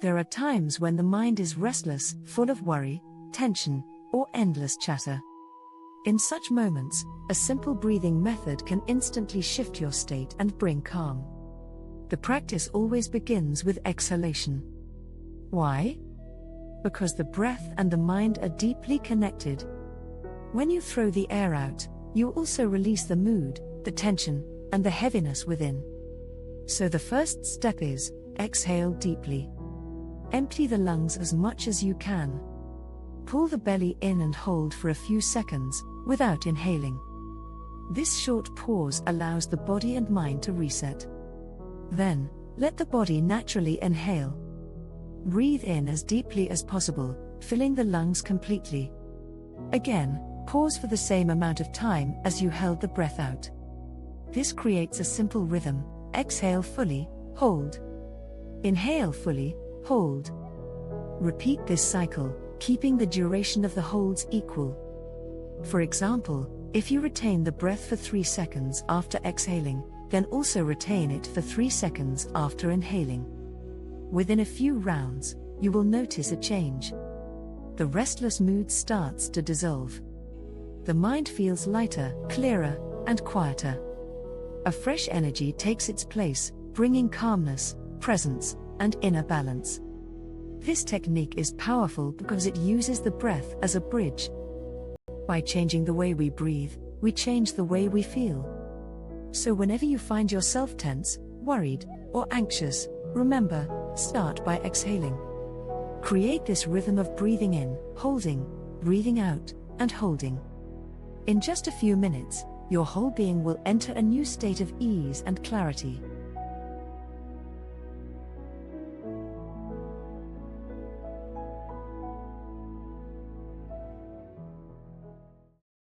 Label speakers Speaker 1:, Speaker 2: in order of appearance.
Speaker 1: There are times when the mind is restless, full of worry, tension, or endless chatter. In such moments, a simple breathing method can instantly shift your state and bring calm. The practice always begins with exhalation. Why? Because the breath and the mind are deeply connected. When you throw the air out, you also release the mood, the tension, and the heaviness within. So the first step is, exhale deeply. Empty the lungs as much as you can. Pull the belly in and hold for a few seconds, without inhaling. This short pause allows the body and mind to reset. Then, let the body naturally inhale. Breathe in as deeply as possible, filling the lungs completely. Again, pause for the same amount of time as you held the breath out. This creates a simple rhythm: exhale fully, hold. Inhale fully, hold. Repeat this cycle, keeping the duration of the holds equal. For example, if you retain the breath for 3 seconds after exhaling, then also retain it for 3 seconds after inhaling. Within a few rounds, you will notice a change. The restless mood starts to dissolve. The mind feels lighter, clearer, and quieter. A fresh energy takes its place, bringing calmness, presence, and inner balance. This technique is powerful because it uses the breath as a bridge. By changing the way we breathe, we change the way we feel. So whenever you find yourself tense, worried, or anxious, remember, start by exhaling. Create this rhythm of breathing in, holding, breathing out, and holding. In just a few minutes, your whole being will enter a new state of ease and clarity.